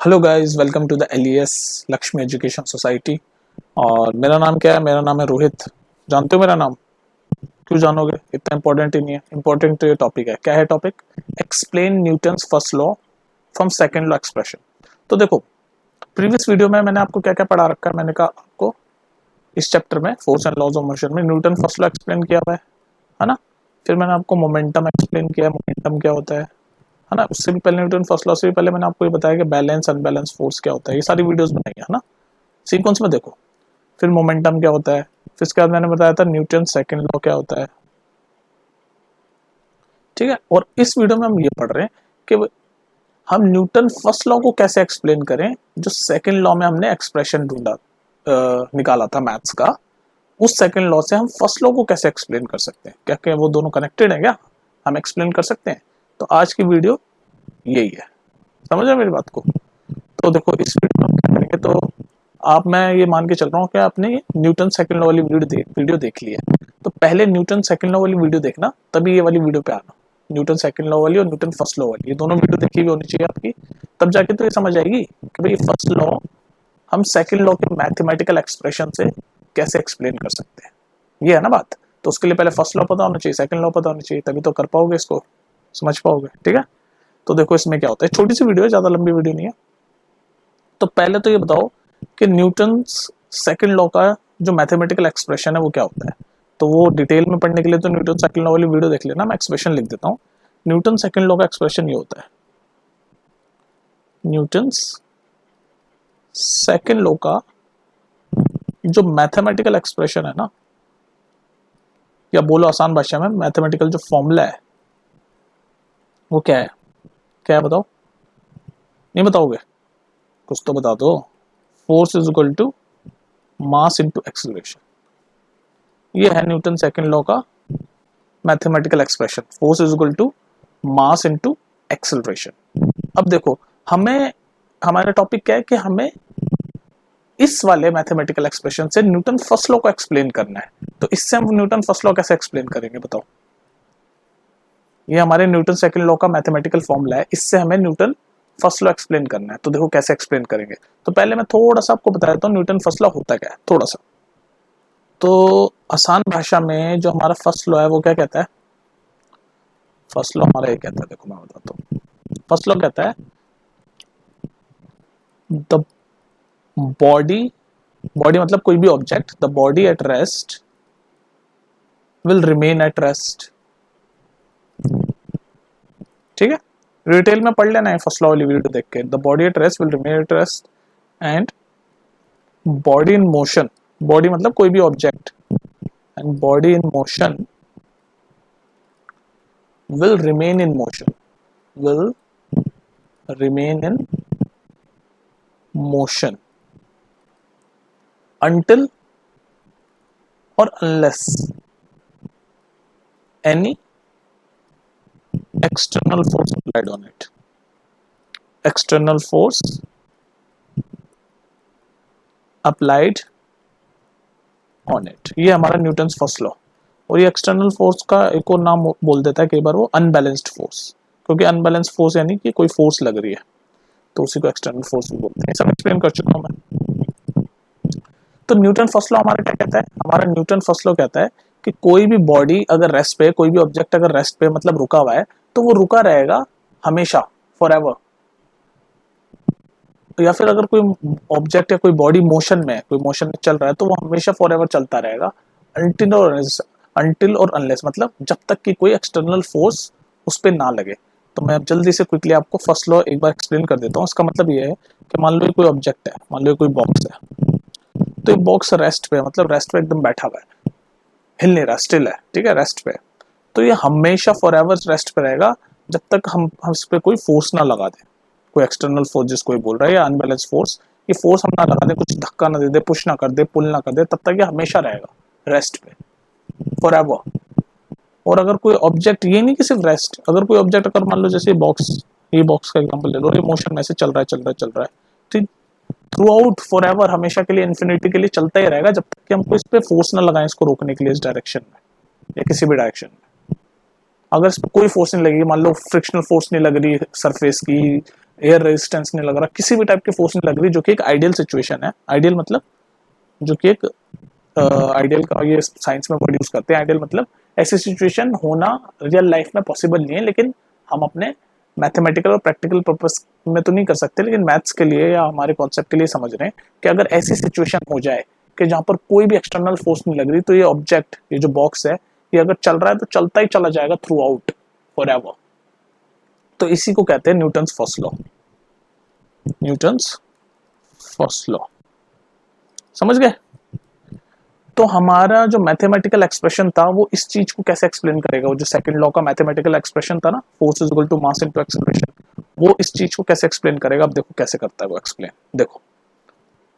Hello guys, welcome to the LES Lakshmi education society. और मेरा नाम क्या है? मेरा नाम है रोहित। जानते हो मेरा नाम? क्यों जानोगे? इतना इंपॉर्टेंट ही नहीं है। इंपॉर्टेंट तो ये टॉपिक है। क्या है topic? Explain Newton's first law from second law expression. तो देखो, प्रीवियस वीडियो में मैंने आपको क्या क्या पढ़ा रखा है। मैंने कहा आपको इस चैप्टर में force and laws of motion में न्यूटन फर्स्ट लॉ एक्सप्लेन किया हुआ है ना। फिर मैंने आपको मोमेंटम एक्सप्लेन किया है, मोमेंटम क्या होता है ना। उससे भी पहले न्यूटन फर्स्ट लॉ से भी पहले मैंने आपको ये बताया कि बैलेंस अनबैलेंस फोर्स क्या होता है। ये सारी वीडियोस बनाई है ना, सीक्वेंस में देखो। फिर मोमेंटम क्या होता है, फिर इसके बाद मैंने बताया था न्यूटन सेकंड लॉ क्या होता है। ठीक है। और इस वीडियो में हम ये पढ़ रहे हैं कि हम न्यूटन फर्स्ट लॉ को कैसे एक्सप्लेन करें, जो सेकंड लॉ में हमने एक्सप्रेशन ढूंढा निकाला था मैथ्स का। उस सेकंड लॉ से हम फर्स्ट लॉ को कैसे एक्सप्लेन कर सकते हैं। क्या क्या वो दोनों कनेक्टेड है? क्या हम एक्सप्लेन कर सकते हैं? तो आज की वीडियो यही है। समझ रहे मेरी बात को? तो देखो, इस वीडियो में हम क्या करेंगे, तो आप, मैं ये मान के चल रहा हूँ कि आपने न्यूटन सेकंड लॉ वाली वीडियो देख ली है। तो पहले न्यूटन सेकंड लॉ वाली वीडियो देखना, तभी ये वाली वीडियो पे आना। न्यूटन सेकंड लॉ वाली और न्यूटन फर्स्ट लॉ वाली, ये दोनों वीडियो देखी हुई होनी चाहिए आपकी। तब जाके तो ये समझ आएगी कि भाई फर्स्ट लॉ हम सेकंड लॉ के मैथमेटिकल एक्सप्रेशन से कैसे एक्सप्लेन कर सकते हैं। ये है ना बात। तो उसके लिए पहले फर्स्ट लॉ पता होना चाहिए, सेकंड लॉ पता होना चाहिए, तभी तो कर पाओगे इसको, समझ पाओगे। ठीक है। तो देखो, इसमें क्या होता है, छोटी सी वीडियो है, ज्यादा लंबी वीडियो नहीं है। तो पहले तो ये बताओ कि न्यूटन सेकंड लॉ का जो मैथमेटिकल एक्सप्रेशन है वो क्या होता है। तो वो डिटेल में पढ़ने के लिए तो न्यूटन सेकंड लॉ वाली वीडियो देख लेना। मैं एक्सप्रेशन लिख देता हूँ। न्यूटन सेकंड लॉ का एक्सप्रेशन ये होता है। न्यूटन सेकंड लॉ का जो मैथमेटिकल एक्सप्रेशन है ना, या बोलो आसान भाषा में, मैथमेटिकल जो फॉर्मूला है वो क्या है? क्या है बताओ? नहीं बताओगे? कुछ तो बता दो। Force is equal to mass into acceleration. ये है न्यूटन सेकंड लॉ का mathematical expression. Force is equal to mass into acceleration. अब देखो, हमें, हमारा टॉपिक क्या है कि हमें इस वाले मैथमेटिकल एक्सप्रेशन से न्यूटन फर्स्ट लॉ को एक्सप्लेन करना है। तो इससे हम न्यूटन फर्स्ट लॉ कैसे एक्सप्लेन करेंगे बताओ? ये हमारे न्यूटन सेकंड लॉ का मैथमेटिकल फॉर्मूला है, इससे हमें न्यूटन फर्स्ट लॉ एक्सप्लेन करना है। तो देखो कैसे एक्सप्लेन करेंगे। तो पहले मैं थोड़ा सा आपको बता देता हूँ न्यूटन फर्स्ट लॉ होता क्या है, थोड़ा सा। तो आसान भाषा में जो हमारा फर्स्ट लॉ है वो क्या कहता है? फर्स्ट लॉ हमारा ये कहता है, देखो मैं बताता हूँ। फर्स्ट लॉ कहता है द बॉडी, बॉडी मतलब कोई भी object, the body at rest will remain at rest. ठीक है। डिटेल में पढ़ लेना है फर्स्ट लॉ वाली वीडियो देख के। The body at rest will remain at rest and body in motion, body मतलब कोई भी object, and body in motion will remain in motion, will remain in motion until or unless any external force applied on it, external force applied on it। ये हमारा Newton's first law. और ये external force का एक और नाम बोल देता है कई बार वो अनबैलेंस्ड फोर्स, क्योंकि अनबैलेंस्ड फोर्स यानी कि कोई फोर्स लग रही है, तो उसी को एक्सटर्नल फोर्स भी बोलते हैं। सब एक्सप्लेन कर चुका हूं मैं। तो न्यूटन फर्स्ट लॉ हमारा क्या कहता है? हमारा न्यूटन फर्स्ट लॉ कहता है कि कोई भी बॉडी अगर रेस्ट पे, कोई भी ऑब्जेक्ट अगर रेस्ट पे मतलब रुका हुआ है, तो वो रुका रहेगा हमेशा, फॉर एवर। या फिर अगर कोई ऑब्जेक्ट या कोई बॉडी मोशन में, कोई मोशन में चल रहा है, तो वो हमेशा फॉर एवर चलता रहेगा। अनटिल और अनलेस मतलब जब तक कि कोई एक्सटर्नल फोर्स उस पर ना लगे। तो मैं जल्दी से क्विकली आपको फर्स्ट लॉ एक बार एक्सप्लेन कर देता हूँ। इसका मतलब ये है कि मान लो कोई ऑब्जेक्ट है, मान लो कोई बॉक्स है, तो ये बॉक्स रेस्ट पे, मतलब रेस्ट पे एकदम बैठा हुआ है, हिल नहीं रहा, स्टिल है। ठीक है, रेस्ट पे। तो ये हमेशा फॉर एवर रेस्ट पे रहेगा जब तक हम इस पे कोई फोर्स ना लगा दे, कोई एक्सटर्नल फोर्स जिसको बोल रहा है, या अनबैलेंस फोर्स। ये फोर्स हम ना लगा दे, कुछ धक्का ना दे दे, पुश ना कर दे, पुल ना कर दे, तब तक ये हमेशा रहेगा रेस्ट पे, फॉर एवर। और अगर कोई ऑब्जेक्ट, ये नहीं कि सिर्फ रेस्ट, अगर कोई ऑब्जेक्ट, अगर मान लो जैसे बॉक्स, ये बॉक्स का एग्जांपल ले लो, ये मोशन में से चल रहा है, चल रहा है, चल रहा है, ठीक, थ्रू आउट फॉर एवर, हमेशा के लिए, इन्फिनिटी के लिए चलता ही रहेगा, जब तक कि हमको इस पे फोर्स ना लगाएं, इसको रोकने के लिए, इस डायरेक्शन में या किसी भी डायरेक्शन में। अगर इस पर कोई फोर्स नहीं लगेगी, मान लो फ्रिक्शनल फोर्स नहीं लग रही सरफेस की, एयर रेजिस्टेंस नहीं लग रहा, किसी भी टाइप की फोर्स नहीं लग रही, जो कि एक आइडियल सिचुएशन है। आइडियल मतलब जो कि एक आइडियल का ये साइंस में वर्ड यूज करते हैं। आइडियल मतलब ऐसी सिचुएशन होना रियल लाइफ में पॉसिबल नहीं है, लेकिन हम अपने मैथमेटिकल और प्रैक्टिकल पर्पस में तो नहीं कर सकते, लेकिन मैथ्स के लिए या हमारे कॉन्सेप्ट के लिए समझ रहे हैं कि अगर ऐसी सिचुएशन हो जाए कि जहां पर कोई भी एक्सटर्नल फोर्स नहीं लग रही, तो ये ऑब्जेक्ट, ये जो बॉक्स है, ये अगर चल रहा है तो चलता ही चला जाएगा थ्रू आउट फॉर एवर। तो इसी को कहते हैं Newton's first law. Newton's first law, समझ गए? तो हमारा जो मैथमेटिकल एक्सप्रेशन था वो इस चीज को कैसे एक्सप्लेन करेगा? वो जो सेकंड लॉ का मैथमेटिकल एक्सप्रेशन था ना, force is equal to mass into acceleration, वो इस चीज को कैसे एक्सप्लेन करेगा? अब देखो कैसे करता है वो एक्सप्लेन। देखो,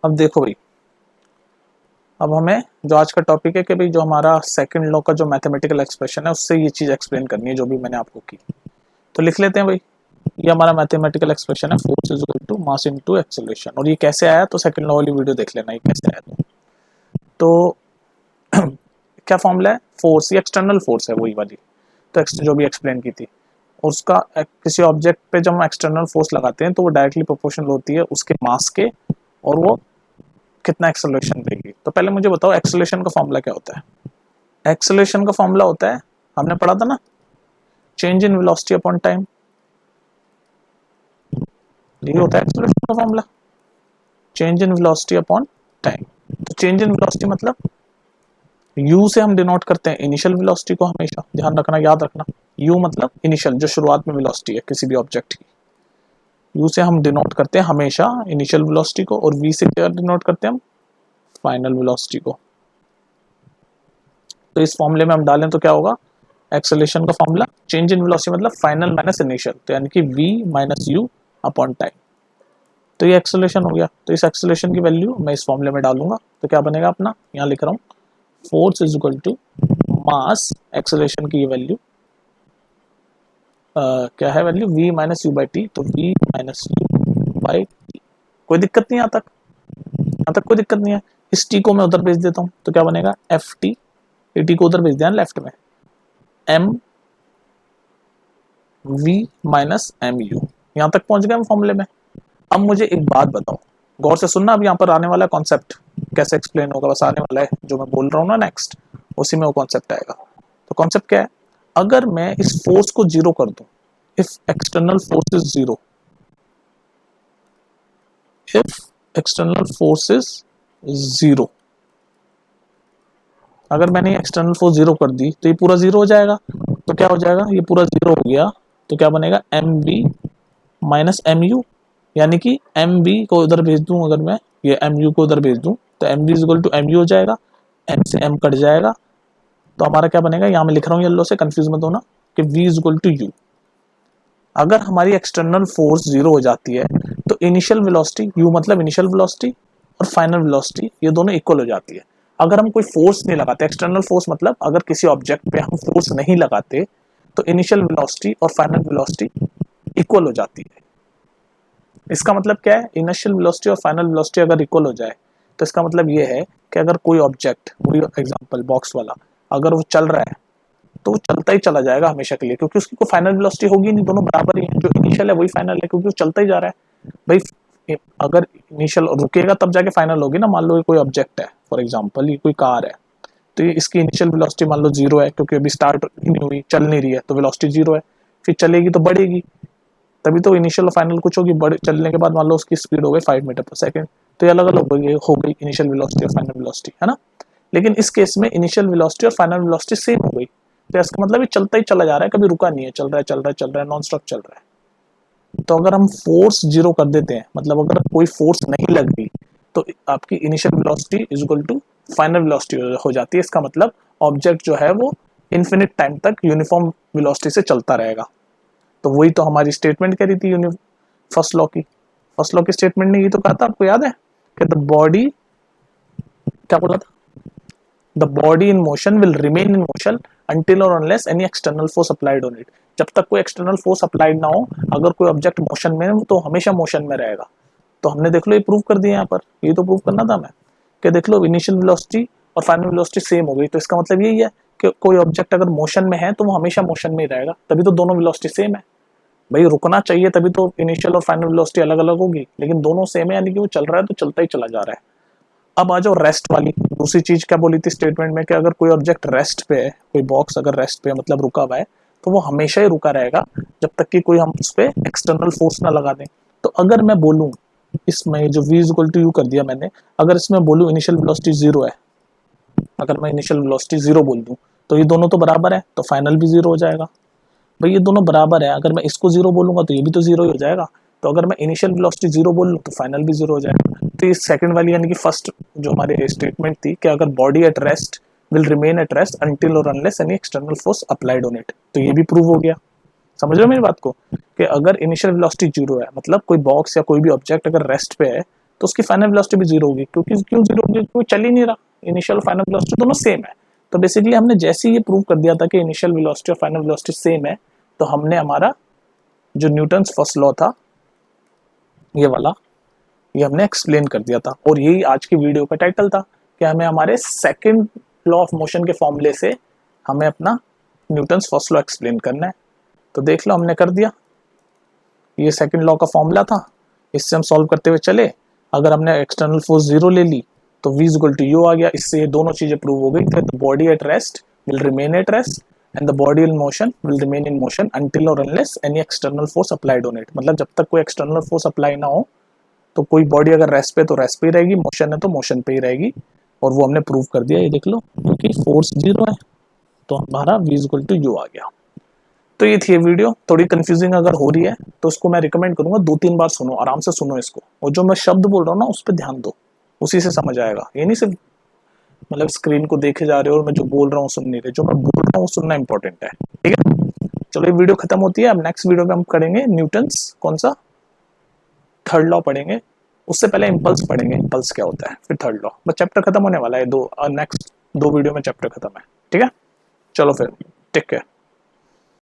अब देखो भाई, अब हमें जो आज का टॉपिक है कि भाई जो हमारा सेकंड लॉ का जो मैथमेटिकल एक्सप्रेशन है उससे ये चीज एक्सप्लेन करनी है जो भी मैंने आपको की। तो लिख लेते हैं भाई, ये हमारा मैथमेटिकल एक्सप्रेशन है, force is equal to mass into acceleration. और ये कैसे आया? तो सेकंड लॉ वाली वीडियो देख लेना, ये कैसे आया। तो क्या फॉर्मूला है? फोर्स, ये एक्सटर्नल फोर्स है वही वाली, तो जो भी एक्सप्लेन की थी, उसका किसी ऑब्जेक्ट पे जब हम एक्सटर्नल फोर्स लगाते हैं तो वो डायरेक्टली प्रोपोर्शनल होती है उसके मास के, और वो कितना एक्सेलरेशन देगी। तो पहले मुझे बताओ एक्सेलरेशन का फॉर्मूला क्या होता है? एक्सेलरेशन का फॉर्मूला होता है, हमने पढ़ा था ना, change in velocity upon time. ये होता है एक्सेलरेशन का formula, change in velocity upon time. तो चेंज इन वेलोसिटी मतलब u से हम डिनोट करते हैं इनिशियल वेलोसिटी को, हमेशा ध्यान रखना, याद रखना। u मतलब इनिशियल, जो शुरुआत में वेलोसिटी है किसी भी ऑब्जेक्ट की, u से हम डिनोट करते हैं हमेशा इनिशियल वेलोसिटी को, और v से क्या डिनोट करते हैं हम? फाइनल वेलोसिटी को। तो इस फॉर्मूले में हम डालें तो क्या होगा? एक्सेलरेशन का फॉर्मूला चेंज इन वेलोसिटी मतलब फाइनल माइनस इनिशियल, तो यानी कि v minus u upon time. तो ये एक्सेलरेशन हो गया। तो इस एक्सेलरेशन की वैल्यू मैं इस फॉर्मूले में डालूंगा, तो क्या बनेगा अपना? यहाँ लिख रहा हूँ, force is equal to mass, acceleration की ये वैल्यू क्या है? Value v minus u by t, तो v minus u by t. कोई दिक्कत नहीं यहाँ तक कोई दिक्कत नहीं है। इस टी को मैं उधर भेज देता हूँ, तो क्या बनेगा? एफ टी, टी को उधर भेज दिया लेफ्ट में, m v minus m u. यहाँ तक पहुंच गए हम फॉर्मूले में। अब मुझे एक बात बताओ, गौर से सुनना, अब यहाँ पर आने वाला कॉन्सेप्ट कैसे एक्सप्लेन होगा, बस आने वाला है जो मैं बोल रहा हूँ ना नेक्स्ट, उसी में वो कॉन्सेप्ट आएगा। तो कॉन्सेप्ट क्या है? अगर मैं इस फोर्स को जीरो कर दूं, if external force is zero, if external force is zero, अगर मैंने एक्सटर्नल फोर्स जीरो कर दी तो ये पूरा जीरो हो जाएगा। तो क्या हो जाएगा? ये पूरा जीरो हो गया, तो क्या बनेगा? M b minus m u, यानी कि एम बी को उधर भेज दूं, अगर मैं ये एम यू को उधर भेज दूं, तो m b is equal to m u हो जाएगा, एम से एम कट जाएगा, तो हमारा क्या बनेगा? यहाँ मैं लिख रहा हूँ येलो से, कंफ्यूज मत होना, कि v is equal to u. अगर हमारी एक्सटर्नल फोर्स जीरो हो जाती है तो इनिशियल वेलोसिटी, u मतलब इनिशियल वेलोसिटी, और फाइनल वेलोसिटी, ये दोनों इक्वल हो जाती है। अगर हम कोई फोर्स नहीं लगाते, एक्सटर्नल फोर्स मतलब अगर किसी ऑब्जेक्ट पे हम फोर्स नहीं लगाते, तो इनिशियल वेलोसिटी और फाइनल वेलोसिटी इक्वल हो जाती है। इसका मतलब क्या है? इनिशियल वेलोसिटी और फाइनल वेलोसिटी अगर इक्वल हो जाए, तो इसका मतलब ये है कि अगर कोई ऑब्जेक्ट, वही एग्जांपल बॉक्स वाला, अगर वो चल रहा है तो वो चलता ही चला जाएगा हमेशा के लिए, क्योंकि उसकी कोई फाइनल वेलोसिटी होगी नहीं, दोनों बराबर ही हैं, जो इनिशियल है वही फाइनल है, क्योंकि वो चलता ही जा रहा है भाई। अगर इनिशियल रुकेगा तब जाके फाइनल होगी ना। मान लो ये कोई ऑब्जेक्ट है, फॉर एग्जांपल ये कोई कार है, तो ये इसकी इनिशियल वेलोसिटी मान लो जीरो है, क्योंकि अभी स्टार्ट नहीं हुई, चल नहीं रही है, तो वेलोसिटी जीरो है। फिर चलेगी तो बढ़ेगी, तभी तो इनिशियल और फाइनल कुछ होगी। बड़े चलने के बाद मान लो उसकी स्पीड हो गई 5 मीटर पर सेकंड, तो ये अलग अलग हो गई इनिशियल वेलोसिटी और फाइनल वेलोसिटी, है ना। लेकिन इस केस में इनिशियल वेलोसिटी और फाइनल वेलोसिटी सेम हो गई, तो इसका मतलब ये चलता ही चला जा रहा है, कभी रुका नहीं है, चल रहा है चल रहा है चल रहा है, नॉन स्टॉप चल रहा है। तो अगर हम फोर्स जीरो कर देते हैं, मतलब अगर कोई फोर्स नहीं लग रही, तो आपकी initial velocity is equal to final velocity हो जाती है। इसका मतलब ऑब्जेक्ट जो है वो इन्फिनिट टाइम तक यूनिफॉर्म वेलोसिटी से चलता रहेगा। तो वही तो हमारी स्टेटमेंट कह रही थी फर्स्ट लॉ की। फर्स्ट लॉ की स्टेटमेंट ने ये तो कहा था, आपको याद है कि द बॉडी, क्या बोला था? The body in motion will remain in motion until और unless any external force applied on it. जब तक कोई एक्सटर्नल फोर्स अप्लाइड ना हो, अगर कोई ऑब्जेक्ट मोशन में है तो हमेशा मोशन में रहेगा। तो हमने देख लो ये प्रूव कर दिया यहाँ पर, ये तो प्रूव करना था हमें कि देख लो इनिशियल वेलोसिटी और फाइनल वेलोसिटी सेम हो गई। तो इसका मतलब यही है कि कोई ऑब्जेक्ट अगर मोशन में है तो वो हमेशा मोशन में ही रहेगा, तभी तो दोनों वेलोसिटी सेम है। भाई रुकना चाहिए, तभी तो इनिशियल और फाइनल वेलोसिटी अलग अलग होगी, लेकिन दोनों सेम है, यानी कि वो चल रहा है तो चलता ही चला जा रहा है। अब आ जाओ रेस्ट वाली। दूसरी चीज क्या बोली थी स्टेटमेंट में कि अगर कोई ऑब्जेक्ट रेस्ट पे है, कोई बॉक्स अगर रेस्ट पे है मतलब रुका हुआ है, तो वो हमेशा ही रुका रहेगा जब तक कि कोई हम उस पर एक्सटर्नल फोर्स ना लगा दें। तो अगर मैं बोलूं इसमें जो v is equal to u कर दिया मैंने, अगर इसमें बोलूं इनिशियल वेलोसिटी जीरो है, अगर मैं इनिशियल वेलोसिटी जीरो बोल दूं तो ये दोनों तो बराबर है, तो फाइनल भी जीरो हो जाएगा। भाई ये दोनों बराबर है, अगर मैं इसको जीरो बोलूंगा तो ये भी तो जीरो ही हो जाएगा। तो अगर मैं इनिशियल वेलोसिटी जीरो बोल लूँ तो फाइनल भी जीरो हो जाएगा। तो ये सेकंड वाली यानी कि फर्स्ट जो हमारे स्टेटमेंट थी कि अगर body at rest will remain at rest until और unless any external force applied on it, तो ये भी प्रूव हो गया। समझ रहे हो मेरी बात को, कि अगर इनिशियल वेलोसिटी जीरो है मतलब कोई बॉक्स या कोई भी ऑब्जेक्ट अगर रेस्ट पे है तो उसकी फाइनल वेलोसिटी भी जीरो होगी। क्योंकि क्यों जीरो होगी, क्योंकि चल ही नहीं रहा, इनिशियल और फाइनल वेलोसिटी दोनों सेम है। तो बेसिकली हमने जैसे ही ये प्रूव कर दिया था कि इनिशियल वेलोसिटी और फाइनल वेलोसिटी सेम है, तो हमने हमारा जो न्यूटन्स फर्स्ट लॉ था ये वाला, ये हमने एक्सप्लेन कर दिया था। और यही आज की वीडियो का टाइटल था कि हमें हमारे सेकंड लॉ ऑफ मोशन के फॉर्मूले से हमें अपना न्यूटन्स फर्स्ट लॉ एक्सप्लेन करना है। तो देख लो हमने कर दिया, ये सेकंड लॉ का फॉर्मूला था, इससे हम सॉल्व करते हुए चले। अगर हमने एक्सटर्नल फोर्स जीरो ले ली तो v इक्वल टू यू आ गया। इससे ये दोनों चीजें प्रूव हो गई कि the body at rest will remain at rest and the body in motion will remain in motion until और unless any external force applied on it. मतलब जब तक कोई एक्सटर्नल फोर्स अप्लाई ना हो तो कोई बॉडी अगर रेस्ट पे तो रेस्ट पे ही रहेगी, मोशन है तो मोशन पे ही रहेगी। और वो हमने प्रूव कर दिया, ये देख लो, क्योंकि फोर्स जीरो है तो हमारा v इक्वल टू यू आ गया। तो ये थी ये वीडियो, थोड़ी कंफ्यूजिंग अगर हो रही है तो उसको मैं रिकमेंड करूंगा 2-3 बार सुनो, आराम से सुनो इसको, और जो मैं शब्द बोल रहा हूँ ना उस पर ध्यान दो, उसी से समझ आएगा। ये नहीं सिर्फ मतलब स्क्रीन को देखे जा रहे हो और मैं जो बोल रहा हूँ सुन नहीं रहे, जो मैं बोल रहा हूँ सुनना इंपॉर्टेंट है, ठीक है। चलो ये वीडियो खत्म होती है, अब नेक्स्ट वीडियो में हम करेंगे न्यूटन्स कौन सा थर्ड लॉ पढ़ेंगे। उससे पहले इम्पल्स पढ़ेंगे, इम्पल्स क्या होता है, फिर थर्ड लॉ, बस चैप्टर खत्म होने वाला है, नेक्स्ट 2 वीडियो में चैप्टर खत्म है, ठीक है। चलो फिर टेक केयर।